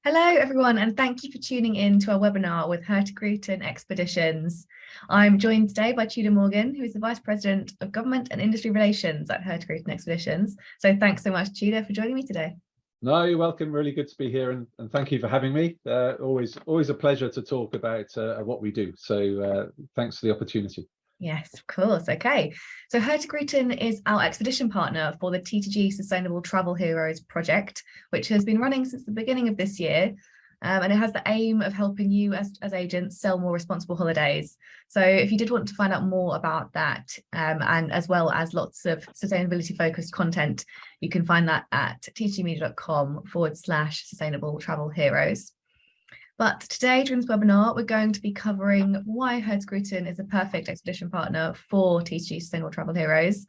Hello, everyone, and thank you for tuning in to our webinar with Hurtigruten Expeditions. I'm joined today by Tudor Morgan, who is the Vice President of Government and Industry Relations at Hurtigruten Expeditions. So thanks so much, Tudor, for joining me today. No, you're welcome. Really good to be here, and thank you for having me. Always a pleasure to talk about what we do. So thanks for the opportunity. Yes, of course. Okay. So Hurtigruten is our expedition partner for the TTG Sustainable Travel Heroes project, which has been running since the beginning of this year. And it has the aim of helping you as agents sell more responsible holidays. So if you did want to find out more about that, and as well as lots of sustainability focused content, you can find that at ttgmedia.com/sustainable travel heroes. But today, during this webinar, we're going to be covering why Hurtigruten is a perfect expedition partner for TTG Sustainable Travel Heroes,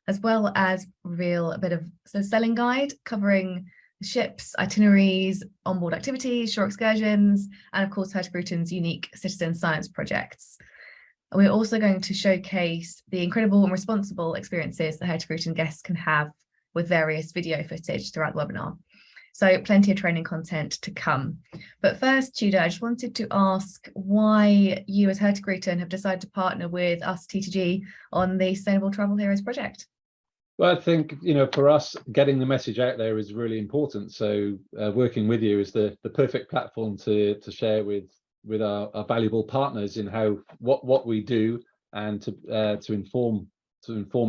as well as reveal a bit of a selling guide covering the ships, itineraries, onboard activities, shore excursions, and of course, Hurtigruten's unique citizen science projects. We're also going to showcase the incredible and responsible experiences that Hurtigruten guests can have with various video footage throughout the webinar. So plenty of training content to come. But first, Tudor, I just wanted to ask why you as Hurtigruten have decided to partner with us, TTG, on the Sustainable Travel Heroes project. Well, I think, for us, getting the message out there is really important. So working with you is the perfect platform to share with our valuable partners in what we do, and to inform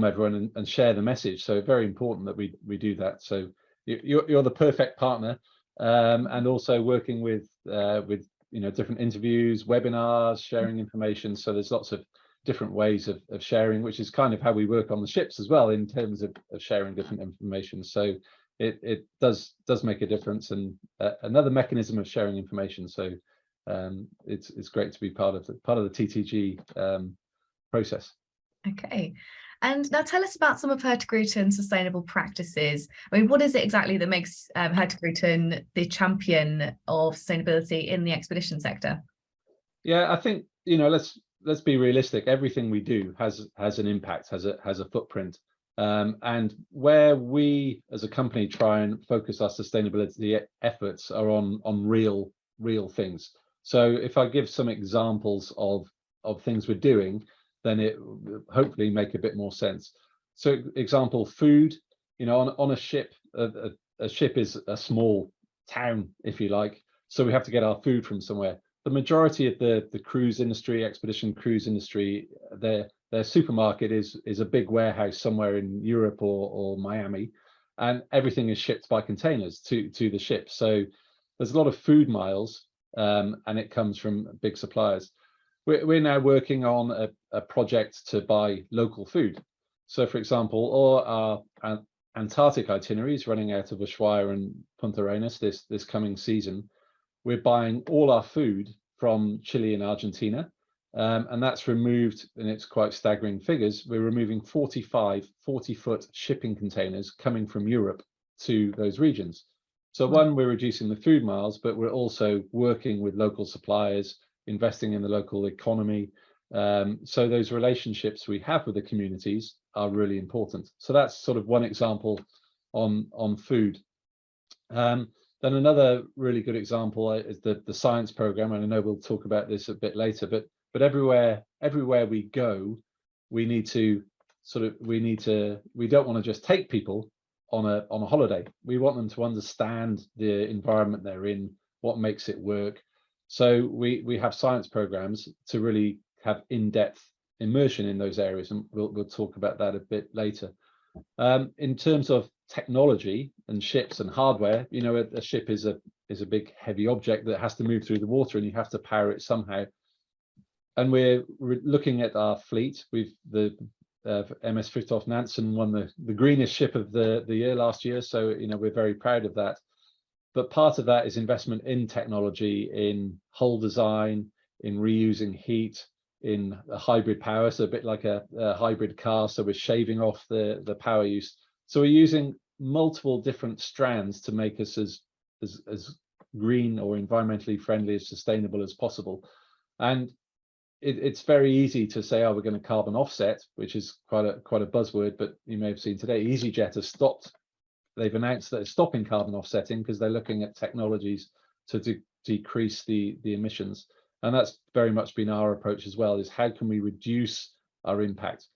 everyone and share the message. So very important that we do that. So you're the perfect partner, and also working with different interviews, webinars, sharing information. So there's lots of different ways of sharing, which is kind of how we work on the ships as well, in terms of sharing different information. So it does make a difference, and another mechanism of sharing information. So it's great to be part of the TTG process. Okay. And now tell us about some of Hurtigruten's sustainable practices. I mean, what is it exactly that makes Hurtigruten the champion of sustainability in the expedition sector? Yeah, I think, let's be realistic. Everything we do has an impact, has a footprint. And where we as a company try and focus our sustainability efforts are on real things. So if I give some examples of things we're doing, then it will hopefully make a bit more sense. So example, food, on a ship, a ship is a small town, if you like. So we have to get our food from somewhere. The majority of the cruise industry, expedition cruise industry, their supermarket is a big warehouse somewhere in Europe or Miami, and everything is shipped by containers to the ship. So there's a lot of food miles, and it comes from big suppliers. We're now working on a project to buy local food. So, for example, all our Antarctic itineraries running out of Ushuaia and Punta Arenas this coming season, we're buying all our food from Chile and Argentina, and that's removed, and it's quite staggering figures. We're removing 45 40-foot shipping containers coming from Europe to those regions. So one, we're reducing the food miles, but we're also working with local suppliers, investing in the local economy. So those relationships we have with the communities are really important. So that's sort of one example on food. Then another really good example is the science program, and I know we'll talk about this a bit later, but everywhere we go, we don't want to just take people on a holiday. We want them to understand the environment they're in, what makes it work. So we have science programs to really have in-depth immersion in those areas, and we'll talk about that a bit later. In terms of technology and ships and hardware, a ship is a big heavy object that has to move through the water, and you have to power it somehow. And we're looking at our fleet. The MS Fridtjof Nansen won the greenest ship of the year last year, so we're very proud of that. But part of that is investment in technology, in hull design, in reusing heat, in a hybrid power, so a bit like a hybrid car. So we're shaving off the power use. So we're using multiple different strands to make us as green or environmentally friendly, as sustainable as possible. And it's very easy to say, oh, we're going to carbon offset, which is quite a buzzword, but you may have seen today, EasyJet has stopped. They've announced that it's stopping carbon offsetting because they're looking at technologies to decrease the emissions. And that's very much been our approach as well, is how can we reduce our impact?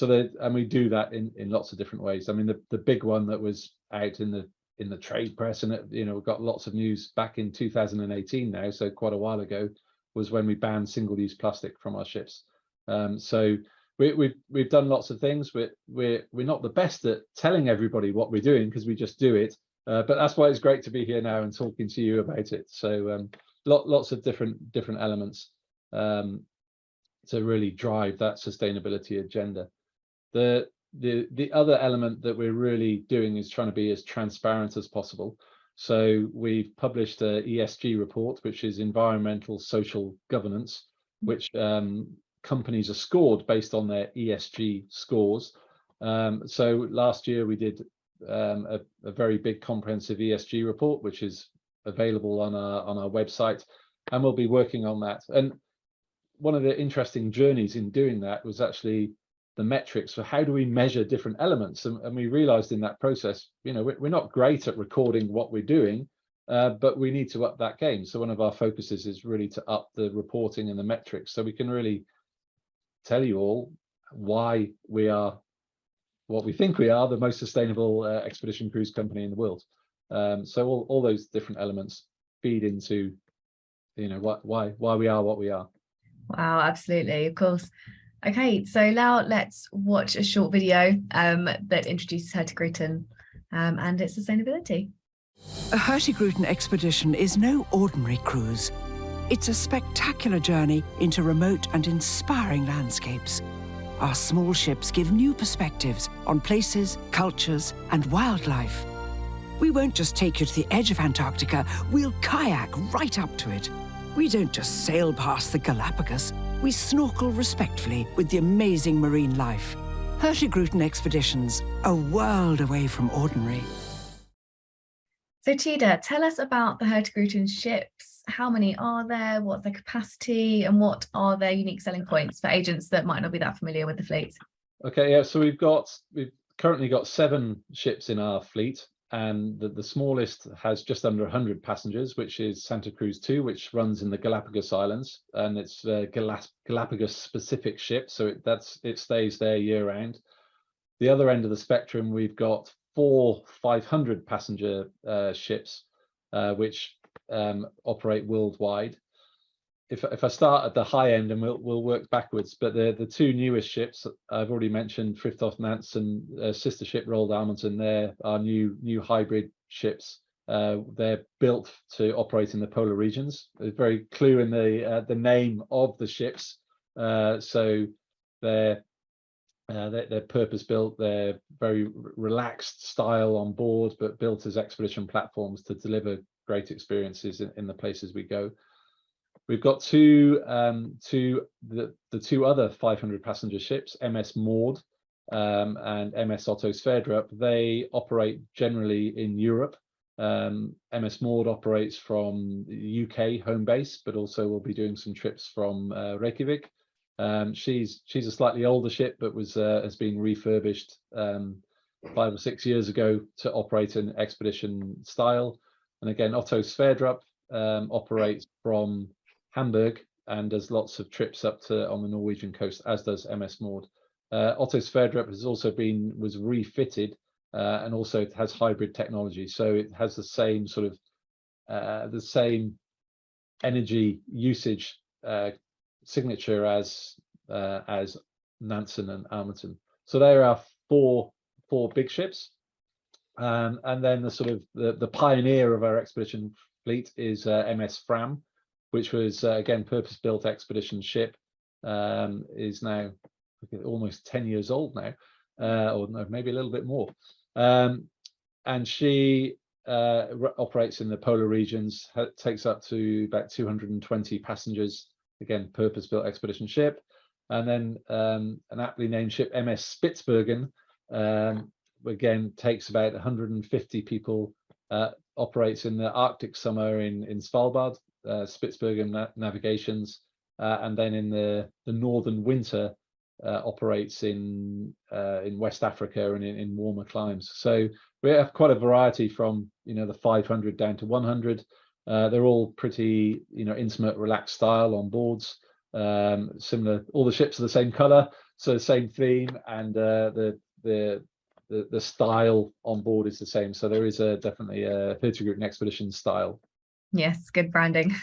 And we do that in lots of different ways. I mean, the big one that was out in the trade press, and we've got lots of news back in 2018 now, so quite a while ago, was when we banned single-use plastic from our ships. So we've done lots of things. We're not the best at telling everybody what we're doing, because we just do it. But that's why it's great to be here now and talking to you about it. So lots of different elements to really drive that sustainability agenda. The other element that we're really doing is trying to be as transparent as possible. So we've published a ESG report, which is environmental social governance, which companies are scored based on their ESG scores. So last year we did a very big comprehensive ESG report, which is available on our website, and we'll be working on that. And one of the interesting journeys in doing that was actually the metrics for how do we measure different elements. And we realized in that process, we're not great at recording what we're doing, but we need to up that game. So one of our focuses is really to up the reporting and the metrics, so we can really tell you all why we are what we think we are, the most sustainable expedition cruise company in the world. So all those different elements feed into why we are what we are. Wow, absolutely, of course. Okay, so now let's watch a short video that introduces Hurtigruten and its sustainability. A Hurtigruten expedition is no ordinary cruise. It's a spectacular journey into remote and inspiring landscapes. Our small ships give new perspectives on places, cultures, and wildlife. We won't just take you to the edge of Antarctica, we'll kayak right up to it. We don't just sail past the Galapagos, we snorkel respectfully with the amazing marine life. Hurtigruten Expeditions, a world away from ordinary. So Tudor, tell us about the Hurtigruten ships. How many are there? What's their capacity? And what are their unique selling points for agents that might not be that familiar with the fleet? Okay, yeah, so we've currently got 7 ships in our fleet, and the smallest has just under 100 passengers, which is Santa Cruz 2, which runs in the Galapagos Islands, and it's a Galapagos specific ship, so it stays there year round. The other end of the spectrum, we've got 4 500 passenger ships, which operate worldwide. If I start at the high end, and we'll work backwards, but the 2 newest ships I've already mentioned, Fridtjof Nansen, sister ship Roald Amundsen. They're our new hybrid ships. They're built to operate in the polar regions. There's very clue in the name of the ships. So they're purpose built. They're very relaxed style on board, but built as expedition platforms to deliver great experiences in the places we go. We've got the 2 other 500 passenger ships, MS Maud and MS Otto Sverdrup. They operate generally in Europe. MS Maud operates from the UK home base, but also will be doing some trips from Reykjavik. She's a slightly older ship, but has been refurbished 5 or 6 years ago to operate in expedition style. And again, Otto Sverdrup operates from Hamburg and does lots of trips up on the Norwegian coast, as does MS Maud. Otto Sverdrup was refitted and also it has hybrid technology, so it has the same sort of the same energy usage signature as Nansen and Amundsen. So there are four big ships, and then the pioneer of our expedition fleet is MS Fram, which was again purpose-built expedition ship. Is now almost 10 years old now, or no, maybe a little bit more. And she operates in the polar regions, takes up to about 220 passengers. Again, purpose-built expedition ship. And then an aptly named ship, MS Spitsbergen, again takes about 150 people, operates in the Arctic summer in Svalbard, Spitsbergen Navigations, and then in the northern winter operates in West Africa and in warmer climes. So we have quite a variety from the 500 down to 100. They're all pretty, intimate, relaxed style on boards. Similar, all the ships are the same color, so same theme, and the style on board is the same. So there is definitely a Hurtigruten Expeditions style. Yes, good branding.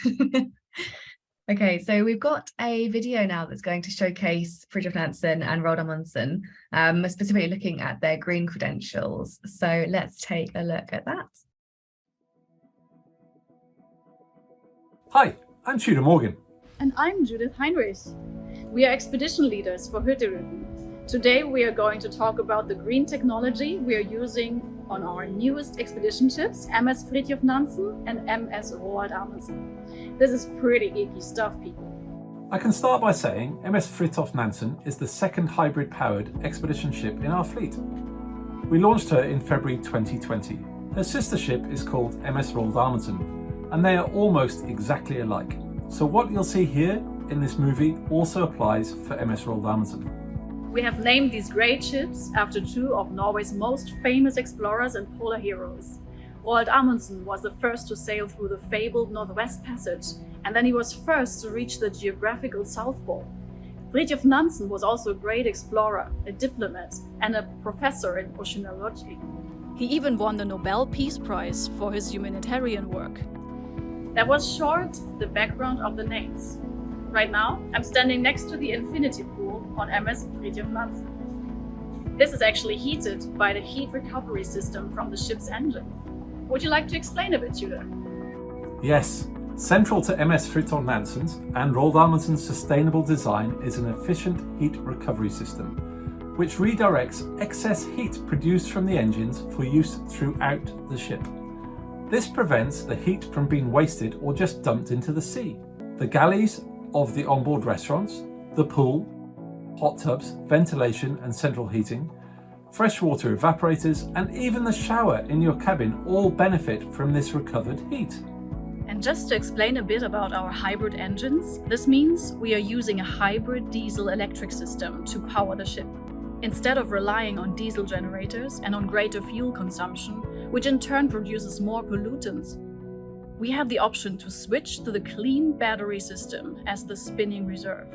Okay, so we've got a video now that's going to showcase Fridtjof Nansen and Roald Amundsen, specifically looking at their green credentials. So let's take a look at that. Hi, I'm Tudor Morgan. And I'm Judith Heinrich. We are expedition leaders for Hurtigruten. Today we are going to talk about the green technology we are using on our newest expedition ships, MS Fridtjof Nansen and MS Roald Amundsen. This is pretty geeky stuff, people. I can start by saying MS Fridtjof Nansen is the second hybrid-powered expedition ship in our fleet. We launched her in February 2020. Her sister ship is called MS Roald Amundsen, and they are almost exactly alike. So what you'll see here in this movie also applies for MS Roald Amundsen. We have named these great ships after two of Norway's most famous explorers and polar heroes. Roald Amundsen was the first to sail through the fabled Northwest Passage, and then he was first to reach the geographical South Pole. Fridtjof Nansen was also a great explorer, a diplomat, and a professor in oceanology. He even won the Nobel Peace Prize for his humanitarian work. That was short the background of the names. Right now, I'm standing next to the infinity pool on MS Fridtjof Nansen. This is actually heated by the heat recovery system from the ship's engines. Would you like to explain a bit, Tudor? Yes, central to MS Fridtjof Nansen's and Roald Amundsen's sustainable design is an efficient heat recovery system, which redirects excess heat produced from the engines for use throughout the ship. This prevents the heat from being wasted or just dumped into the sea. The galleys of the onboard restaurants, the pool, hot tubs, ventilation and central heating, freshwater evaporators, and even the shower in your cabin all benefit from this recovered heat. And just to explain a bit about our hybrid engines, this means we are using a hybrid diesel-electric system to power the ship, instead of relying on diesel generators and on greater fuel consumption, which in turn produces more pollutants. We have the option to switch to the clean battery system as the spinning reserve.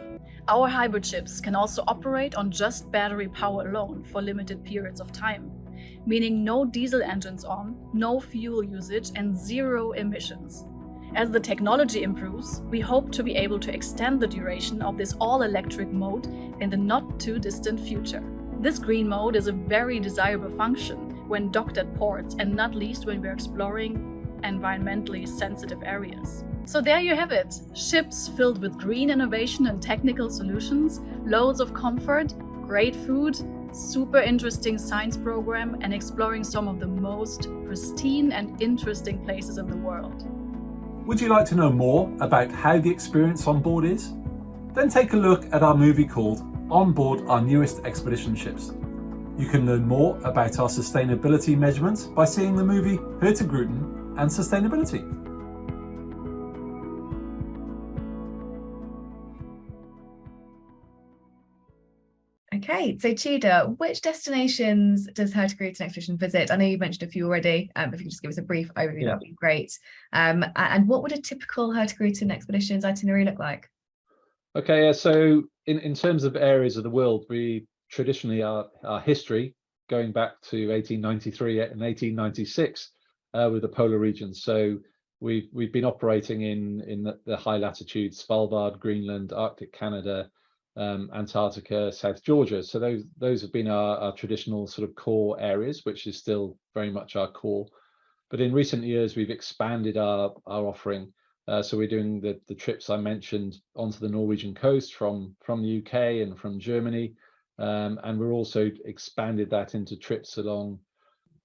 Our hybrid ships can also operate on just battery power alone for limited periods of time, meaning no diesel engines on, no fuel usage, and zero emissions. As the technology improves, we hope to be able to extend the duration of this all-electric mode in the not-too-distant future. This green mode is a very desirable function when docked at ports, and not least when we're exploring environmentally sensitive areas. So there you have it, ships filled with green innovation and technical solutions, loads of comfort, great food, super interesting science program, and exploring some of the most pristine and interesting places in the world. Would you like to know more about how the experience on board is? Then take a look at our movie called On Board Our Newest Expedition Ships. You can learn more about our sustainability measurements by seeing the movie Hurtigruten and Sustainability. Okay, so Tudor, which destinations does Hurtigruten Expedition visit? I know you mentioned a few already. If you could just give us a brief overview, that would be great. And what would a typical Hurtigruten Expeditions itinerary look like? Okay, so in terms of areas of the world, we traditionally our history going back to 1893 and 1896 with the polar regions. So we've been operating in the high latitudes, Svalbard, Greenland, Arctic Canada, Antarctica, South Georgia. So those have been our traditional sort of core areas, which is still very much our core. But in recent years, we've expanded our offering. So we're doing the trips I mentioned onto the Norwegian coast from the UK and from Germany, and we're also expanded that into trips along,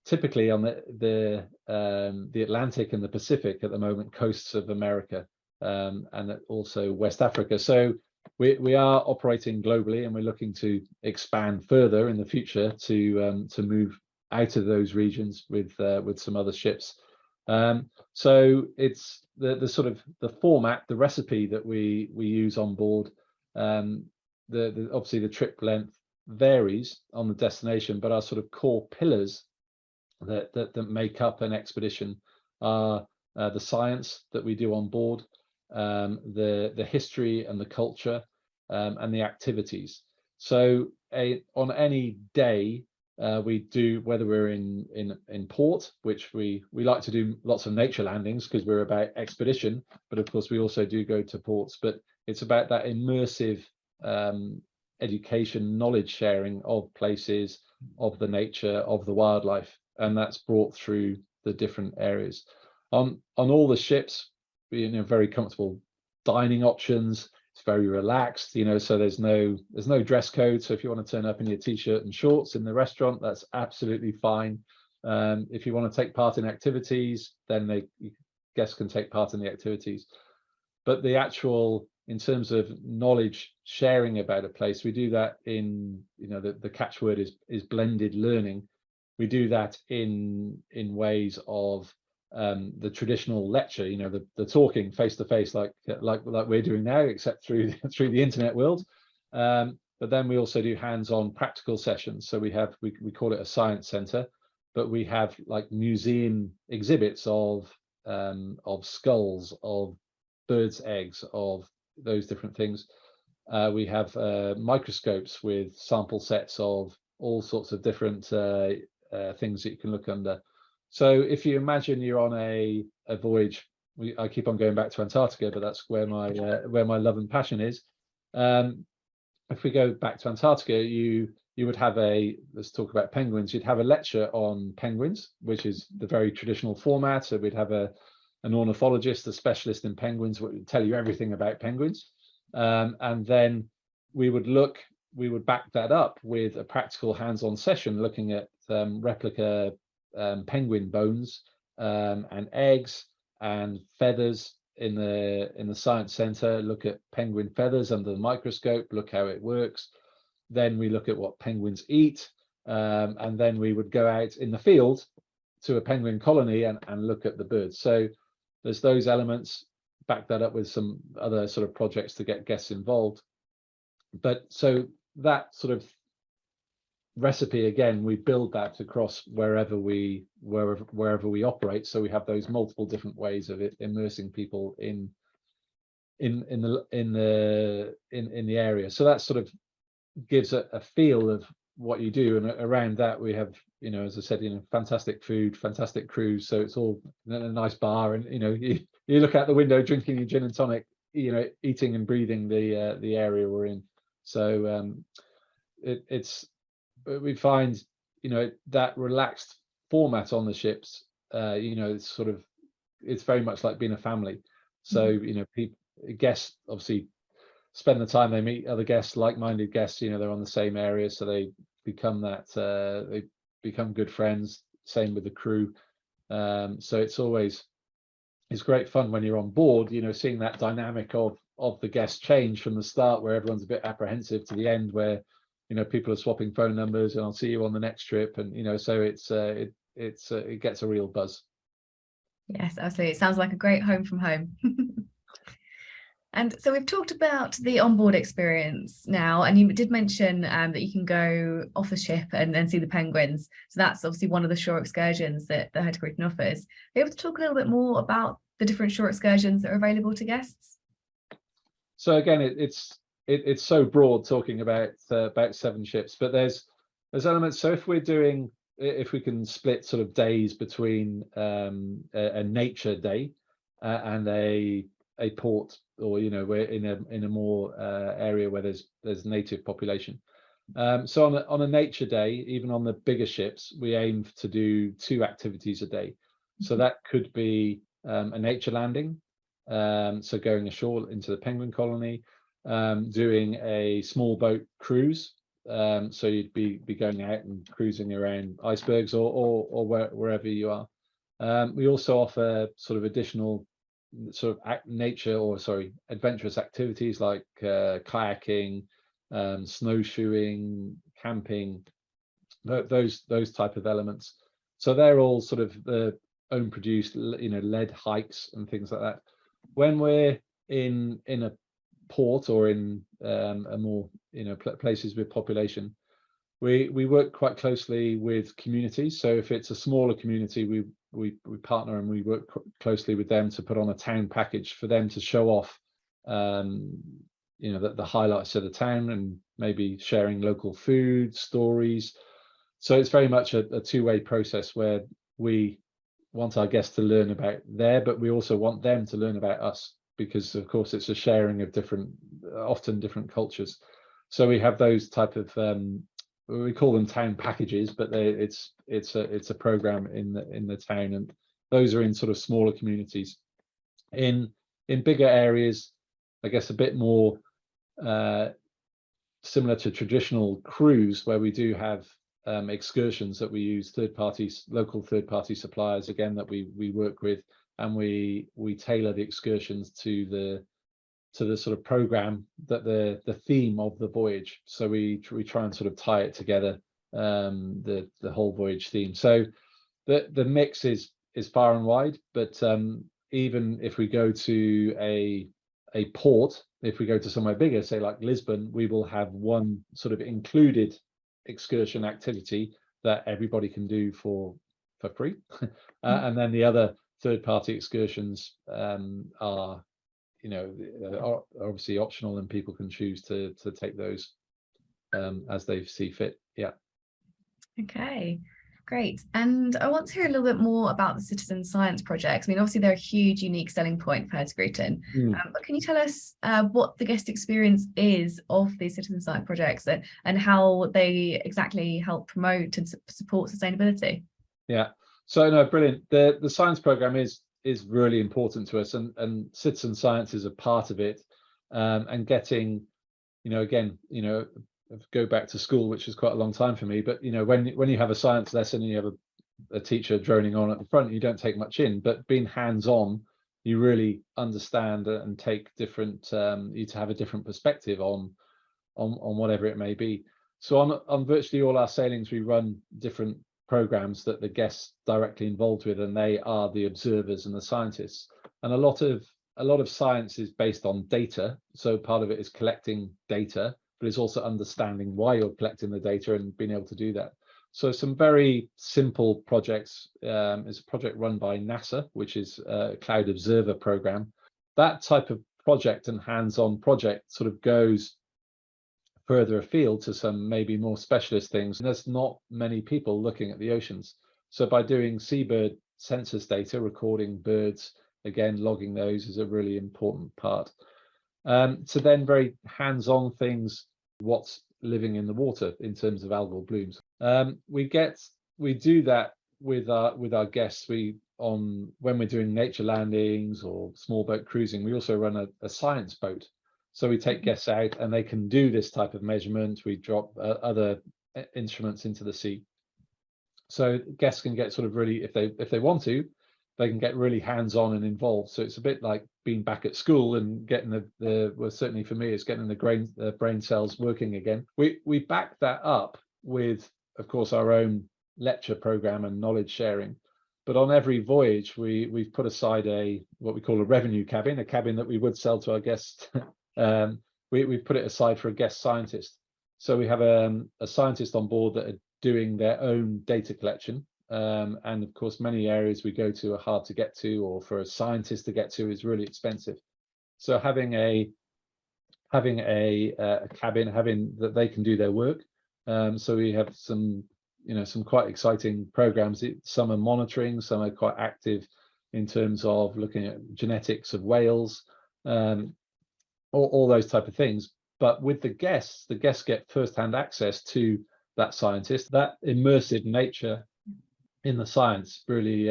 typically on the Atlantic and the Pacific at the moment, coasts of America, and also West Africa. So we are operating globally, and we're looking to expand further in the future to move out of those regions with some other ships. So it's the sort of the format, the recipe that we use on board. Obviously the trip length varies on the destination, but our sort of core pillars that make up an expedition are the science that we do on board, the history and the culture, and the activities. So on any day, we do, whether we're in port, which we like to do lots of nature landings because we're about expedition, but of course we also do go to ports, but it's about that immersive education, knowledge sharing of places, of the nature, of the wildlife, and that's brought through the different areas. On all the ships, very comfortable dining options. It's very relaxed, so there's no dress code. So if you want to turn up in your t-shirt and shorts in the restaurant, that's absolutely fine. If you want to take part in activities, then guests can take part in the activities. But the actual, in terms of knowledge sharing about a place, we do that in, the catchword is blended learning. We do that in ways of the traditional lecture, the talking face to face, like we're doing now, except through the internet world. But then we also do hands-on practical sessions. So we call it a science center, but we have like museum exhibits of skulls, of birds' eggs, of those different things. We have microscopes with sample sets of all sorts of different things that you can look under. So if you imagine you're on a voyage, I keep on going back to Antarctica, but that's where my love and passion is. If we go back to Antarctica, you would have let's talk about penguins. You'd have a lecture on penguins, which is the very traditional format. So we'd have an ornithologist, a specialist in penguins, would tell you everything about penguins. And then we would back that up with a practical hands-on session looking at replica penguin bones and eggs and feathers in the science center. Look at penguin feathers under the microscope, look how it works. Then we look at what penguins eat, and then we would go out in the field to a penguin colony and look at the birds. So there's those elements. Back that up with some other sort of projects to get guests involved. But so that sort of recipe, again, we build that across wherever we operate. So we have those multiple different ways of immersing people in the area. So that sort of gives a feel of what you do, and around that we have, as I said, fantastic food, fantastic crews. So it's all in a nice bar, and you look out the window drinking your gin and tonic, eating and breathing the area we're in. So we find that relaxed format on the ships, it's very much like being a family. So guests obviously spend the time, they meet other guests, like-minded guests, they're on the same area, so they become good friends. Same with the crew. So it's great fun when you're on board, seeing that dynamic of the guests change from the start, where everyone's a bit apprehensive, to the end where people are swapping phone numbers and I'll see you on the next trip, and so it gets a real buzz. Yes, absolutely. It sounds like a great home from home. And so we've talked about the onboard experience now, and you did mention that you can go off the ship and then see the penguins. So that's obviously one of the shore excursions that the Hurtigruten offers. Are you able to talk a little bit more about the different shore excursions that are available to guests? So again, it's so broad, talking about 7 ships, but there's elements. So if we can split sort of days between a nature day and a port, or we're in a more area where there's native population. So on a nature day, even on the bigger ships, we aim to do 2 activities a day. So that could be a nature landing, so going ashore into the penguin colony, doing a small boat cruise. So you'd be going out and cruising around icebergs or wherever you are. We also offer sort of additional sort of adventurous activities like kayaking, snowshoeing, camping, those type of elements. So they're all sort of the own produced, led hikes and things like that. When we're in a port or in a more places with population, we work quite closely with communities. So if it's a smaller community, we partner and we work closely with them to put on a town package for them to show off, you know, the highlights of the town, and maybe sharing local food stories. So it's very much a two-way process where we want our guests to learn about there, but we also want them to learn about us, because of course it's a sharing of different, often different cultures. So we have those type of we call them town packages, but it's a program in the town, and those are in sort of smaller communities. In bigger areas, I guess a bit more similar to traditional cruise, where we do have excursions that we use local third-party suppliers again that we work with, and we tailor the excursions to the sort of program, that the theme of the voyage. So we try and sort of tie it together, the whole voyage theme. So the mix is far and wide, but even if we go to a port, if we go to somewhere bigger, say like Lisbon, we will have one sort of included excursion activity that everybody can do for free, and then the other third-party excursions are, you know, are obviously optional, and people can choose to take those as they see fit. Yeah. Okay, great. And I want to hear a little bit more about the citizen science projects. I mean, obviously they're a huge, unique selling point for Hurtigruten. But can you tell us what the guest experience is of these citizen science projects, and how they exactly help promote and support sustainability? Yeah. So no, brilliant. The science program is really important to us, and citizen science is a part of it. And getting, you know, again, you know, go back to school, which is quite a long time for me, but you know, when you have a science lesson and you have a teacher droning on at the front, you don't take much in, but being hands-on, you really understand and take different, you to have a different perspective on whatever it may be. So on virtually all our sailings, we run different programs that the guests directly involved with, and they are the observers and the scientists. And a lot of science is based on data, so part of it is collecting data, but it's also understanding why you're collecting the data and being able to do that. So some very simple projects. Is a project run by NASA, which is a cloud observer program. That type of project and hands-on project sort of goes further afield to some maybe more specialist things. And there's not many people looking at the oceans. So by doing seabird census data, recording birds, again, logging those is a really important part. So then very hands-on things, what's living in the water in terms of algal blooms. We do that with our guests. When we're doing nature landings or small boat cruising, we also run a science boat. So we take guests out and they can do this type of measurement. We drop other instruments into the sea. So guests can get sort of really, if they want to, they can get really hands-on and involved. So it's a bit like being back at school and getting well, certainly for me, it's getting the brain cells working again. We back that up with, of course, our own lecture program and knowledge sharing. But on every voyage, we've put aside what we call a revenue cabin, a cabin that we would sell to our guests. We've put it aside for a guest scientist. So we have a scientist on board that are doing their own data collection. And of course, many areas we go to are hard to get to, or for a scientist to get to is really expensive. So having a cabin, having that they can do their work. So we have some quite exciting programs. Some are monitoring, some are quite active in terms of looking at genetics of whales, all those type of things. But with the guests get first-hand access to that scientist. That immersive nature in the science really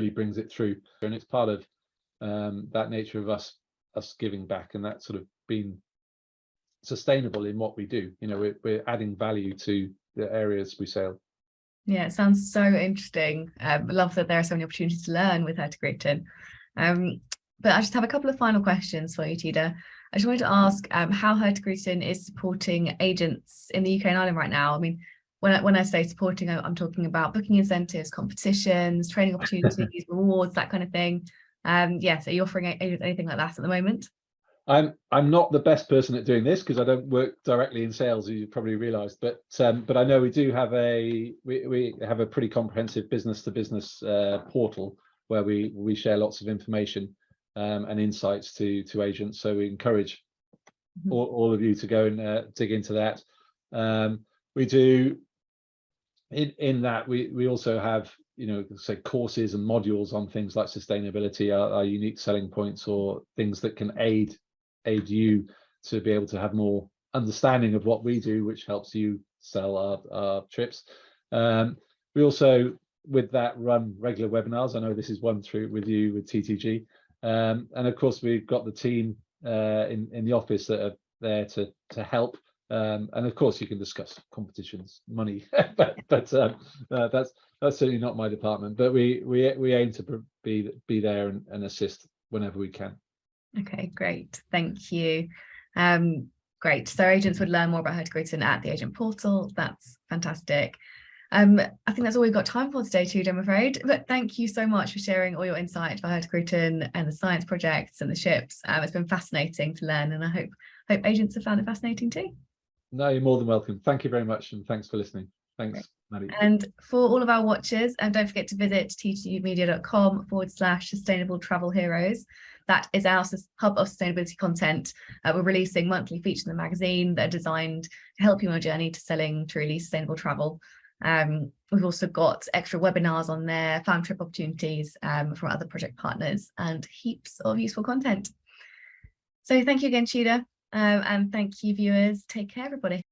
brings it through, and it's part of that nature of us giving back, and that sort of being sustainable in what we do. You know, we're adding value to the areas we sail. Yeah, it sounds so interesting. I love that there are so many opportunities to learn with Hurtigruten. But I just have a couple of final questions for you, Tudor. I just wanted to ask how Hurtigruten is supporting agents in the UK and Ireland right now. I mean, when I say supporting, I'm talking about booking incentives, competitions, training opportunities, rewards, that kind of thing. Yes, are you offering anything like that at the moment? I'm not the best person at doing this because I don't work directly in sales, as you probably realised. But I know we do have we have a pretty comprehensive business to business portal where we share lots of information and insights to agents. So we encourage all of you to go and dig into that. We do in that we also have, you know, say courses and modules on things like sustainability, our unique selling points, or things that can aid you to be able to have more understanding of what we do, which helps you sell our trips. We also, with that, run regular webinars. I know this is one through with you with TTG, and of course we've got the team in the office that are there to help. And of course you can discuss competitions, money, but that's certainly not my department. But we aim to be there and assist whenever we can. Okay, great, thank you. Great, so agents would learn more about Hurtigruten at the agent portal. That's fantastic. I think that's all we've got time for today, Tudor, I'm afraid. But thank you so much for sharing all your insight about Hurtigruten and the science projects and the ships. It's been fascinating to learn, and I hope agents have found it fascinating too. No, you're more than welcome. Thank you very much, and thanks for listening. Thanks, Maddie. And for all of our watchers, don't forget to visit ttgmedia.com/sustainable travel heroes. That is our hub of sustainability content. We're releasing monthly features in the magazine that are designed to help you on a journey to selling truly sustainable travel. We've also got extra webinars on there, farm trip opportunities from other project partners, and heaps of useful content. So thank you again, Tudor, and thank you, viewers. Take care, everybody.